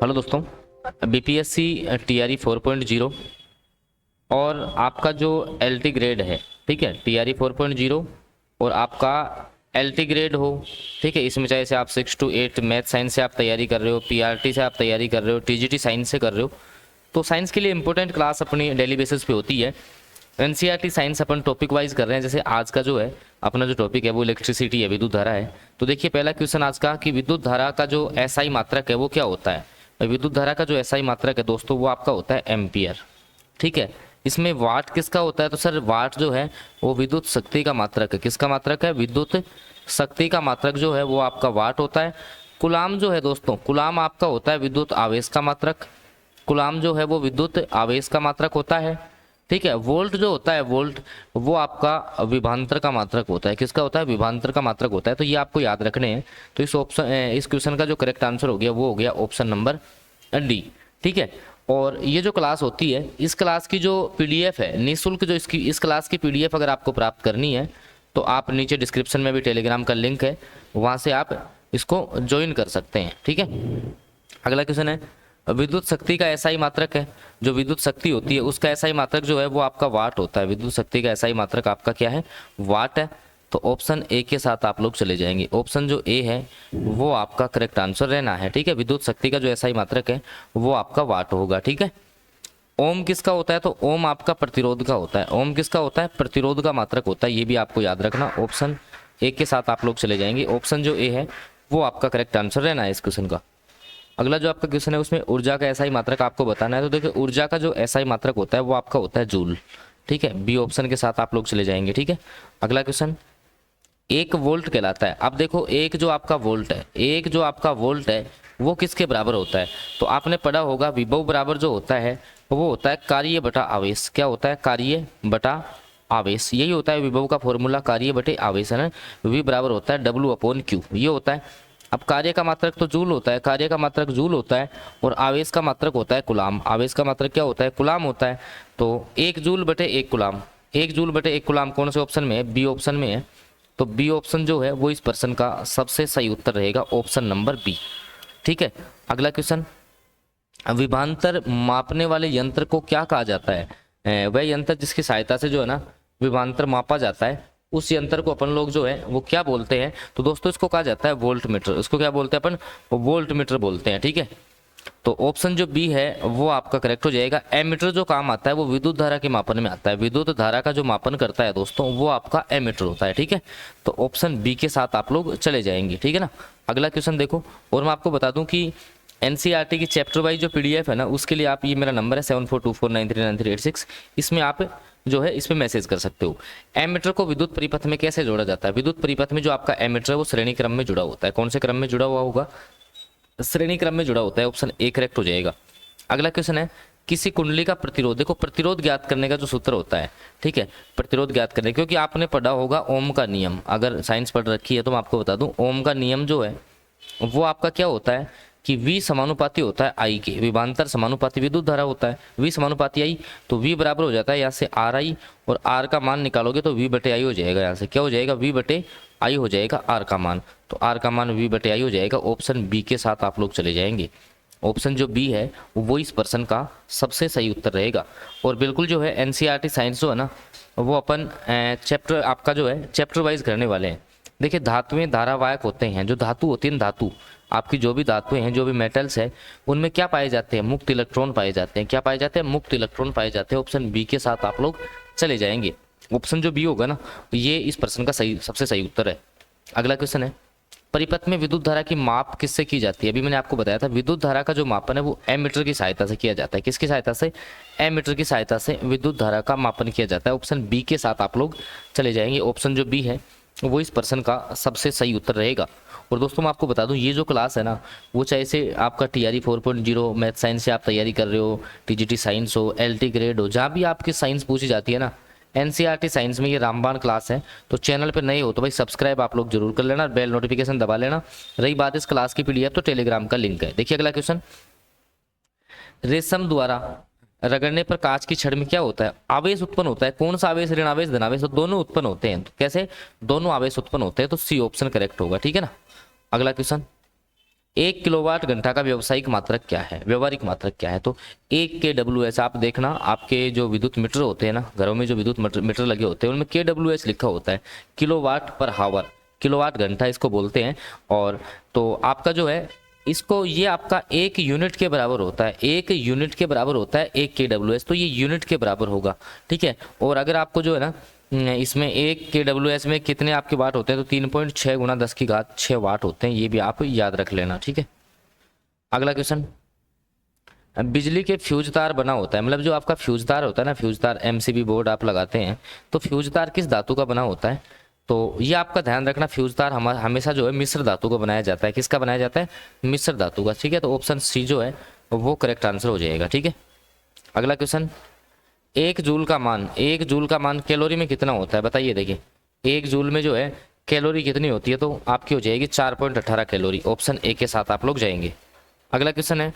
Hello दोस्तों, BPSC TRE 4.0 और आपका जो एलटी ग्रेड है, ठीक है, टीआरई 4.0 और आपका एलटी ग्रेड हो, ठीक है, इसमें चाहे से आप 6 to 8 मैथ साइंस से आप तैयारी कर रहे हो, पीआरटी से आप तैयारी कर रहे हो, टीजीटी साइंस से कर रहे हो, तो साइंस के लिए इंपॉर्टेंट क्लास अपनी डेली बेसिस पे होती है। एनसीईआरटी साइंस अपन टॉपिक वाइज कर रहे हैं। जैसे आज का जो है अपना जो टॉपिक है वो इलेक्ट्रिसिटी है, विद्युत धारा है। तो देखिए पहला क्वेश्चन आज का कि विद्युत धारा का जो एसआई मात्रक है वो क्या होता है। विद्युत धारा का जो एसआई मात्रक है दोस्तों वो आपका होता है एम्पियर, ठीक है। इसमें वाट किसका होता है, तो सर वाट जो है वो विद्युत शक्ति का मात्रक है। किसका मात्रक है, विद्युत शक्ति का मात्रक जो है वो आपका वाट होता है। कुलाम जो है दोस्तों, कुलाम आपका होता है विद्युत आवेश का मात्रक। कुलाम जो है वो विद्युत आवेश का मात्रक होता है, ठीक है। वोल्ट जो होता है, वोल्ट वो आपका विभवांतर का मात्रक होता है। किसका होता है, विभवांतर का मात्रक होता है। तो ये आपको याद रखने हैं। तो इस क्वेश्चन का जो करेक्ट आंसर हो गया वो हो गया ऑप्शन नंबर डी, ठीक है। और ये जो क्लास होती है, इस क्लास की जो पीडीएफ है निःशुल्क, जो इस क्लास की पीडीएफ अगर आपको प्राप्त करनी है तो आप नीचे डिस्क्रिप्शन में भी टेलीग्राम का लिंक है, वहां से आप इसको ज्वाइन कर सकते हैं, ठीक है। अगला क्वेश्चन है, विद्युत शक्ति का एसआई मात्रक है। जो विद्युत शक्ति होती है उसका एसआई मात्रक जो है वो आपका वाट होता है। विद्युत शक्ति का एसआई मात्रक आपका क्या है, वाट है। तो ऑप्शन ए के साथ आप लोग चले जाएंगे। ऑप्शन जो ए है वो आपका करेक्ट आंसर रहना है, ठीक है। विद्युत शक्ति का जो एसआई मात्रक है वो आपका वाट होगा, ठीक है। ओम किसका होता है, तो ओम आपका प्रतिरोध का होता है। ओम किसका होता है, प्रतिरोध का मात्रक होता है। ये भी आपको याद रखना। ऑप्शन ए के साथ आप लोग चले जाएंगे। ऑप्शन जो ए है वो आपका करेक्ट आंसर रहना है इस क्वेश्चन का। अगला जो आपका क्वेश्चन है उसमें ऊर्जा का एसआई मात्रक आपको बताना है। तो देखिए ऊर्जा का जो एसआई मात्रक होता है वो आपका होता है जूल, ठीक है। बी ऑप्शन के साथ आप लोग चले जाएंगे, ठीक है। अगला क्वेश्चन, एक वोल्ट कहलाता है। अब देखो एक जो आपका वोल्ट है, एक जो आपका वोल्ट है वो किसके बराबर होता है, तो आपने पढ़ा होगा विभव बराबर जो होता है वो होता है कार्य बटा आवेश। क्या होता है, कार्य बटा आवेश। यही होता है विभव का फॉर्मूला, कार्य बटे आवेश है ना। वी बराबर होता है W/Q, ये होता है। अब कार्य का मात्रक तो जूल होता है, कार्य का मात्रक जूल होता है और आवेश का मात्रक होता है कुलाम। आवेश का मात्रक क्या होता है, कुलाम होता है। तो 1 जूल बटे 1 कुलाम, 1 जूल बटे 1 कुलाम कौन से ऑप्शन में है, बी ऑप्शन में है। तो बी ऑप्शन जो है वो इस प्रश्न का सबसे सही उत्तर रहेगा, ऑप्शन नंबर बी, ठीक है। अगला क्वेश्चन, विभवांतर मापने वाले यंत्र को क्या कहा जाता है। वह यंत्र जिसकी सहायता से जो है ना विभवांतर मापा जाता है, उस यंत्र को अपन लोग जो है वो क्या बोलते हैं, तो दोस्तों इसको कहा जाता है वोल्ट मीटर। इसको क्या बोलते हैं अपन, वोल्ट मीटर बोलते हैं, ठीक है। तो ऑप्शन जो बी है वो आपका करेक्ट हो जाएगा। एमीटर जो काम आता है वो विद्युत धारा के मापन में आता है। विद्युत धारा का जो मापन करता है दोस्तों वो आपका एमीटर होता है, ठीक है। तो ऑप्शन बी के साथ आप लोग चले जाएंगे, ठीक है ना। अगला क्वेश्चन देखो, और मैं आपको बता दूं कि एनसीईआरटी की चैप्टर वाइज जो पीडीएफ है ना उसके लिए आप, ये मेरा नंबर है 7424939386, इसमें आप जो है इस पे मैसेज कर सकते हो। एमीटर को विद्युत परिपथ में कैसे जोड़ा जाता है, विद्युत परिपथ में जो आपका एमीटर है वो श्रेणी क्रम में जुड़ा होता है। कौन से क्रम में जुड़ा हुआ होगा, श्रेणी क्रम में जुड़ा होता है। ऑप्शन ए करेक्ट हो जाएगा। अगला क्वेश्चन है, किसी कुंडली का प्रतिरोध, देखो प्रतिरोध ज्ञात करने का जो सूत्र होता है, ठीक है, प्रतिरोध ज्ञात करने, क्योंकि आपने पढ़ा होगा ओम का नियम, अगर साइंस पढ़ रखी है तो मैं आपको बता दूं ओम का नियम जो है वो आपका क्या होता है कि V समानुपाती होता है I के। विभवांतर समानुपाती विद्युत धारा होता है, V समानुपाती I, तो V बराबर हो जाता है यहाँ से RI, और R का मान निकालोगे तो V बटे I हो जाएगा। यहाँ से क्या हो जाएगा, V बटे I हो जाएगा R का मान, तो R का मान V बटे I हो जाएगा। ऑप्शन बी के साथ आप लोग चले जाएंगे। ऑप्शन जो बी है वो इस प्रश्न का सबसे सही उत्तर रहेगा। और बिल्कुल जो है एनसीईआरटी साइंस जो है ना वो अपन चैप्टर आपका जो है चैप्टर वाइज करने वाले हैं। देखिए धातुएं धारावाहक होते हैं। जो धातु होती है, धातु आपकी जो भी धातुएं हैं, जो भी मेटल्स है, उनमें क्या पाए जाते हैं, मुक्त इलेक्ट्रॉन पाए जाते हैं। क्या पाए जाते हैं, मुक्त इलेक्ट्रॉन पाए जाते हैं। ऑप्शन बी के साथ आप लोग चले जाएंगे। ऑप्शन जो बी होगा ना ये इस प्रश्न का सही सबसे सही उत्तर है। अगला क्वेश्चन है, परिपथ में विद्युत धारा की माप किससे की जाती है। अभी मैंने आपको बताया था विद्युत धारा का जो मापन है वो एमीटर की सहायता से किया जाता है। किसकी सहायता से, एमीटर की सहायता से विद्युत धारा का मापन किया जाता है। ऑप्शन बी के साथ आप लोग चले जाएंगे। ऑप्शन जो बी है वो इस प्रश्न का सबसे सही उत्तर रहेगा। और दोस्तों मैं आपको बता दूं ये जो क्लास है ना वो चाहे से आपका टीआरई 4.0 मैथ साइंस से आप तैयारी कर रहे हो, टीजीटी साइंस हो, एलटी ग्रेड हो, जहाँ भी आपकी साइंस पूछी जाती है ना, एनसीईआरटी साइंस में ये रामबाण क्लास है। तो चैनल पे नए हो तो भाई सब्सक्राइब आप लोग जरूर कर लेना, बेल नोटिफिकेशन दबा लेना। रही बात इस क्लास की पीडीएफ तो टेलीग्राम का लिंक है। देखिए अगला क्वेश्चन, रेशम द्वारा रगड़ने पर कांच की छड़ में क्या होता है, आवेश उत्पन्न होता है। कौन सा आवेश, ऋण आवेश, धन आवेश, तो दोनों उत्पन्न होते हैं। तो कैसे, दोनों आवेश उत्पन्न होते हैं। तो सी ऑप्शन करेक्ट होगा, ठीक है ना। अगला क्वेश्चन, 1 किलोवाट घंटा का व्यावसायिक मात्रक क्या है, व्यवहारिक मात्रक क्या है? तो 1 kWh। आप देखना आपके जो विद्युत मीटर होते हैं ना, घरों में जो विद्युत मीटर लगे होते हैं उनमें kWh लिखा होता है, किलोवाट पर हावर, किलोवाट घंटा इसको बोलते हैं। और तो आपका जो है इसको, ये आपका 1 यूनिट के बराबर होता है, 1 यूनिट के बराबर होता है 1 kWh, तो ये यूनिट के बराबर होगा, ठीक है। और अगर आपको जो है ना इसमें 1 kWh में कितने आपके वाट होते हैं, तो 3.6 गुणा 10 की घात 6 वाट होते हैं, ये भी आप याद रख लेना, ठीक है। अगला क्वेश्चन, बिजली के फ्यूज तार बना होता है, मतलब जो आपका फ्यूज तार होता है ना, फ्यूज तार एमसीबी बोर्ड आप लगाते हैं, तो फ्यूज तार किस धातु का बना होता है? तो ये आपका ध्यान रखना, फ्यूज तार हमेशा जो है मिश्र धातु का बनाया जाता है। किसका बनाया जाता है? मिश्र धातु का, ठीक है। तो ऑप्शन सी जो है वो करेक्ट आंसर हो जाएगा, ठीक है। अगला क्वेश्चन, 1 जूल का मान, 1 जूल का मान कैलोरी में कितना होता है? बताइए, देखिए 1 जूल में जो है कैलोरी कितनी होती है, तो आपकी हो जाएगी 4.18 कैलोरी। ऑप्शन ए के साथ आप लोग जाएंगे। अगला क्वेश्चन है,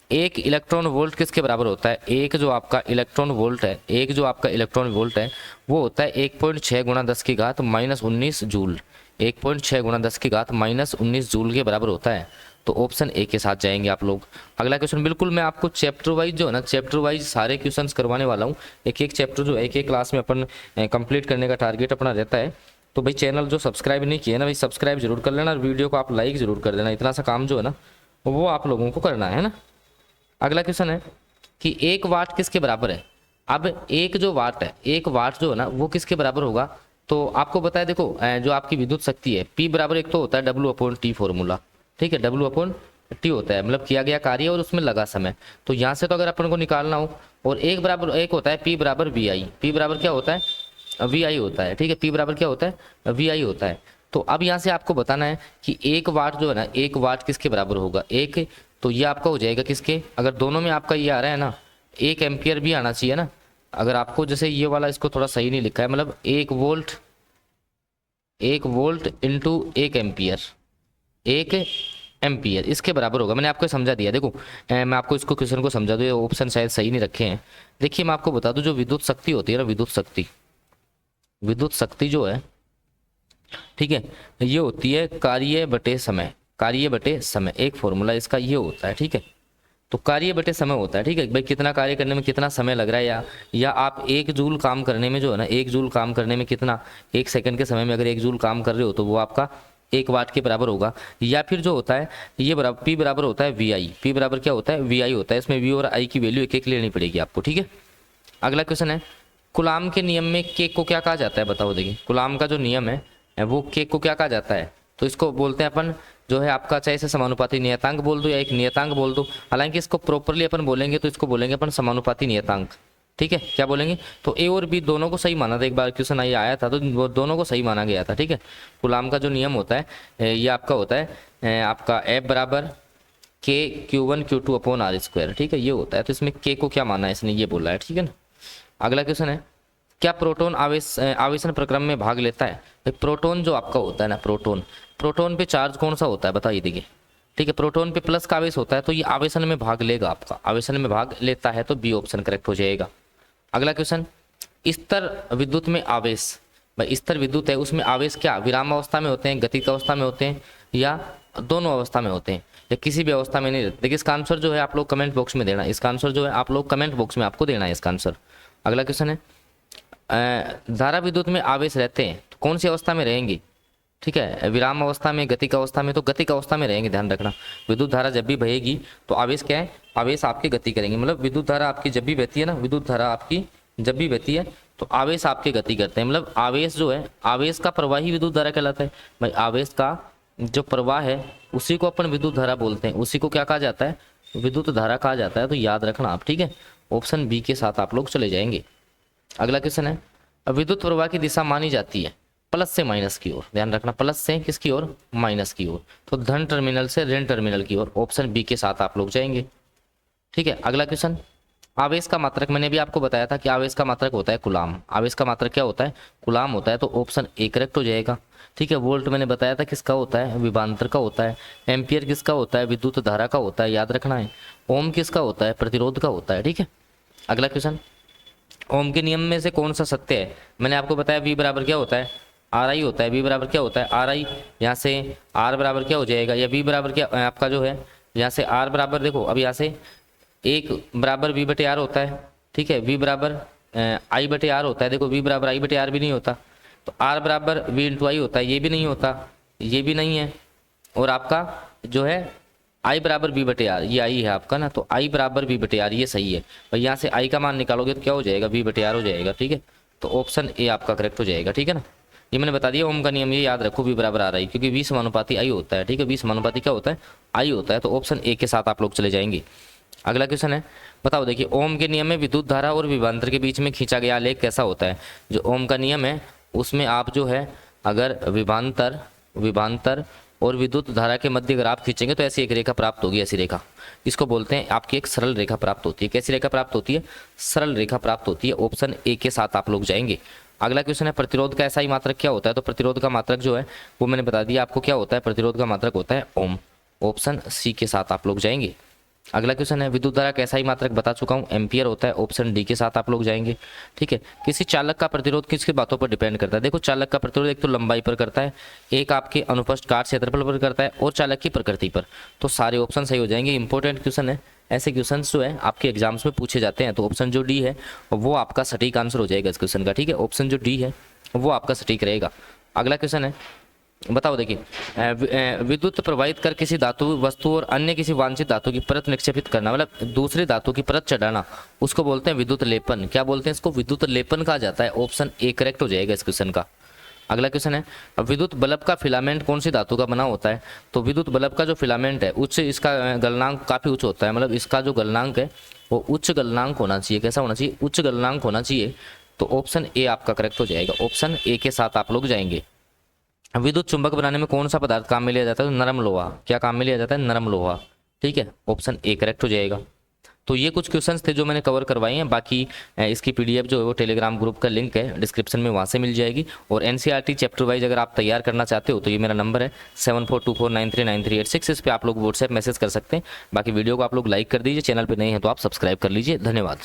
1 इलेक्ट्रॉन वोल्ट किसके बराबर होता है? एक जो आपका इलेक्ट्रॉन वोल्ट है, एक जो आपका इलेक्ट्रॉन वोल्ट है वो होता है 1.6 गुणा 10 की घात -19 जूल, 1.6 गुणा 10 की घात -19 जूल के बराबर होता है। तो ऑप्शन ए के साथ जाएंगे आप लोग। अगला क्वेश्चन, बिल्कुल मैं आपको चैप्टर वाइज जो है ना, चैप्टर वाइज सारे क्वेश्चंस करवाने वाला हूँ। एक एक चैप्टर जो एक एक क्लास में अपन कंप्लीट करने का टारगेट अपना रहता है। तो भाई चैनल जो सब्सक्राइब नहीं किया ना भाई, सब्सक्राइब जरूर कर लेना और वीडियो को आप लाइक जरूर कर देना। इतना सा काम जो है ना वो आप लोगों को करना है ना। अगला क्वेश्चन है कि 1 वाट किसके बराबर है? अब एक जो वाट है, 1 वाट जो है ना वो किसके बराबर होगा? तो आपको बताया, देखो जो आपकी विद्युत शक्ति है P बराबर एक तो होता है W/T फॉर्मूला, ठीक है। W/T होता है मतलब किया गया कार्य और उसमें लगा समय। तो यहाँ से तो अगर अपन को निकालना हो, और एक बराबर एक होता है P बराबर VI, P बराबर क्या होता है? VI होता है, ठीक है। P बराबर क्या होता है? VI होता है। तो अब यहाँ से आपको बताना है कि 1 वाट जो है ना, 1 वाट किसके बराबर होगा? एक, तो ये आपका हो जाएगा किसके, अगर दोनों में आपका ये आ रहा है ना 1 एम्पियर भी आना चाहिए ना। अगर आपको जैसे ये वाला इसको थोड़ा सही नहीं लिखा है, मतलब 1 वोल्ट इंटू 1 एम्पियर, 1 एम्पियर इसके बराबर होगा। मैंने आपको समझा दिया, देखो मैं आपको इसको क्वेश्चन को समझा दूँ, ये ऑप्शन शायद सही नहीं रखे हैं। देखिए मैं आपको बता दूं, जो विद्युत शक्ति होती है ना, विद्युत शक्ति जो है, ठीक है, ये होती है कार्य बटे समय, कार्य बटे समय, एक फॉर्मूला इसका ये होता है, ठीक है। तो कार्य बटे समय होता है, ठीक है भाई, कितना कार्य करने में कितना समय लग रहा है, या आप 1 जूल काम करने में जो है ना, 1 जूल काम करने में कितना, 1 सेकंड के समय में अगर 1 जूल काम कर रहे हो तो वो आपका 1 वाट के बराबर होगा। या फिर जो होता है ये बराबर P बराबर होता है VI, P बराबर क्या होता है? VI होता है। इसमें V और I की वैल्यू एक एक लेनी पड़ेगी आपको, ठीक है। अगला क्वेश्चन है, कुलाम के नियम में K को क्या कहा जाता है? बताओ, देखिए कुलाम का जो नियम है वो K को क्या कहा जाता है? तो इसको बोलते हैं अपन जो है आपका, चाहे इसे समानुपाती नियतांक बोल दो या एक नियतांक बोल दो। हालांकि इसको प्रॉपरली अपन बोलेंगे तो इसको बोलेंगे अपन समानुपाती नियतांक, ठीक है। क्या बोलेंगे? तो ए और बी दोनों को सही माना था, एक बार क्वेश्चन आया था तो वो दोनों को सही माना गया था, ठीक है। कुलाम का जो नियम होता है ये आपका होता है आपका F बराबर Q1Q2/R², ठीक है, ये होता है। तो इसमें K को क्या माना है इसने, ये बोला है, ठीक है ना। अगला क्वेश्चन है, क्या प्रोटॉन आवेशन प्रक्रम में भाग लेता है? प्रोटॉन जो आपका होता है ना, प्रोटॉन पे चार्ज कौन सा होता है? बताइए, देखिए, ठीक है, प्रोटॉन पे प्लस का आवेश होता है, तो ये आवेशन में भाग लेगा, आपका आवेशन में भाग लेता है, तो बी ऑप्शन करेक्ट हो जाएगा। अगला क्वेश्चन, स्तर विद्युत में आवेश, भाई स्तर विद्युत है उसमें आवेश क्या विराम अवस्था में होते हैं, गतिक अवस्था में होते हैं, या दोनों अवस्था में होते हैं, या किसी भी अवस्था में नहीं रहते? देखिए इसका आंसर जो है आप लोग कमेंट बॉक्स में देना, इसका आंसर जो है आप लोग कमेंट बॉक्स में आपको देना है इसका आंसर। अगला क्वेश्चन है, धारा विद्युत में आवेश रहते हैं तो कौन सी अवस्था में रहेंगे? ठीक है, विराम अवस्था में, गतिक अवस्था में, तो गतिक अवस्था में रहेंगे, ध्यान रखना। विद्युत धारा जब भी बहेगी तो आवेश क्या है, आवेश आपकी गति करेंगे, मतलब विद्युत धारा आपकी जब भी बहती है ना, विद्युत धारा आपकी जब भी बहती है तो आवेश आपकी गति करते हैं, मतलब आवेश जो है, आवेश का प्रवाह ही विद्युत धारा कहलाता है भाई। आवेश का जो प्रवाह है उसी को अपन विद्युत धारा बोलते हैं, उसी को क्या कहा जाता है, विद्युत धारा कहा जाता है। तो याद रखना आप, ठीक है, ऑप्शन बी के साथ आप लोग चले जाएंगे। अगला क्वेश्चन है, विद्युत प्रवाह की दिशा मानी जाती है प्लस से माइनस की ओर, ध्यान रखना, प्लस से किसकी ओर, माइनस की ओर, तो धन टर्मिनल से ऋण टर्मिनल की ओर, ऑप्शन बी के साथ आप लोग जाएंगे, ठीक है। अगला क्वेश्चन, आवेश का मात्रक, मैंने भी आपको बताया था कि आवेश का मात्रक होता है कुलाम, आवेश का मात्रक क्या होता है, कुलाम होता है, तो ऑप्शन ए करेक्ट हो जाएगा, ठीक है। वोल्ट मैंने बताया था किसका होता है, विभवांतर का होता है। एम्पियर किसका होता है, विद्युत धारा का होता है, याद रखना है। ओम किसका होता है, प्रतिरोध का होता है, ठीक है। अगला क्वेश्चन, ओम के नियम में से कौन सा सत्य है? मैंने आपको बताया V बराबर क्या होता है, आर आई होता है, वी बराबर क्या होता है आर आई। यहाँ से आर बराबर क्या हो जाएगा, या वी बराबर क्या आपका जो है, यहाँ से आर बराबर देखो अब यहाँ से एक बराबर वी बटे आर होता है, ठीक है, वी बराबर आई बटे आर होता है। देखो वी बराबर आई बटे आर भी नहीं होता, तो आर बराबर वी इंटू आई होता है, ये भी नहीं होता, ये भी नहीं है। और आपका जो है आई बराबर बी बटे आर, ये आई है आपका ना, तो आई बराबर बी बटे आर, ये सही है भाई। यहाँ से आई का मान निकालोगे तो क्या हो जाएगा, बी बटे आर हो जाएगा, ठीक है। तो ऑप्शन ए आपका करेक्ट हो जाएगा, ठीक है ना। ये मैंने बता दिया ओम का नियम, ये याद रखो, वी बराबर आ रहा है, क्योंकि 20 समानुपाती आई होता है, ठीक है, 20 समानुपाती क्या होता है आई होता है। तो ऑप्शन ए के साथ आप लोग चले जाएंगे। अगला क्वेश्चन है, बताओ देखिए ओम के नियम में विद्युत धारा और विभवांतर के बीच में खींचा गया आलेख कैसा होता है। जो ओम का नियम है उसमें आप जो है अगर विभवांतर और विद्युत धारा के मध्य अगर आप खींचेंगे तो ऐसी एक रेखा प्राप्त होगी, ऐसी रेखा, इसको बोलते हैं आपकी एक सरल रेखा प्राप्त होती है। कैसी रेखा प्राप्त होती है, सरल रेखा प्राप्त होती है। ऑप्शन ए के साथ आप लोग जाएंगे। अगला क्वेश्चन है, प्रतिरोध का ऐसा ही मात्रक क्या होता है। तो प्रतिरोध का मात्रक जो है वो मैंने बता दिया आपको क्या होता है, प्रतिरोध का मात्रक होता है ओम। ऑप्शन सी के साथ आप लोग जाएंगे। अगला क्वेश्चन है, विद्युत धारा का ऐसा ही मात्रक बता चुका हूँ, एम्पियर होता है। ऑप्शन डी के साथ आप लोग जाएंगे, ठीक है। किसी चालक का प्रतिरोध किसकी बातों पर डिपेंड करता है। देखो चालक का प्रतिरोध एक तो लंबाई पर करता है, एक आपके अनुप्रस्थ काट क्षेत्रफल पर करता है, और चालक की प्रकृति पर। तो सारे ऑप्शन सही हो जाएंगे। इंपॉर्टेंट क्वेश्चन है, ऐसे क्वेश्चन जो है आपके एग्जाम्स में पूछे जाते हैं। तो ऑप्शन जो डी है वो आपका सटीक आंसर हो जाएगा इस क्वेश्चन का, ठीक है। ऑप्शन जो डी है वो आपका सटीक रहेगा। अगला क्वेश्चन है, बताओ देखिए विद्युत प्रवाहित कर किसी धातु वस्तु और अन्य किसी वांछित धातु की परत निक्षेपित करना, मतलब दूसरी धातु की परत चढ़ाना, उसको बोलते हैं विद्युत लेपन। क्या बोलते हैं इसको, विद्युत लेपन कहा जाता है। ऑप्शन ए करेक्ट हो जाएगा इस क्वेश्चन का। अगला क्वेश्चन है, विद्युत बल्ब का फिलामेंट कौन सी धातु का बना होता है। तो विद्युत बल्ब का जो फिलामेंट है उच्च, इसका गलनांक काफी उच्च होता है, मतलब इसका जो गलनांक है वो उच्च गलनांक होना चाहिए। कैसा होना चाहिए, उच्च गलनांक होना चाहिए। तो ऑप्शन ए आपका करेक्ट हो जाएगा। ऑप्शन ए के साथ आप लोग जाएंगे। विद्युत चुंबक बनाने में कौन सा पदार्थ काम में लिया जाता है, नरम लोहा। क्या काम में लिया जाता है, नरम लोहा, ठीक है। ऑप्शन ए करेक्ट हो जाएगा। तो ये कुछ क्वेश्चंस थे जो मैंने कवर करवाए हैं। बाकी इसकी पीडीएफ जो है वो टेलीग्राम ग्रुप का लिंक है डिस्क्रिप्शन में, वहाँ से मिल जाएगी। और एनसीईआरटी चैप्टर वाइज अगर आप तैयार करना चाहते हो तो ये मेरा नंबर है 7424939386, इस पर आप लोग व्हाट्सएप मैसेज कर सकते हैं। बाकी वीडियो को आप लोग लाइक कर दीजिए, चैनल पर नहीं है तो आप सब्सक्राइब कर लीजिए। धन्यवाद।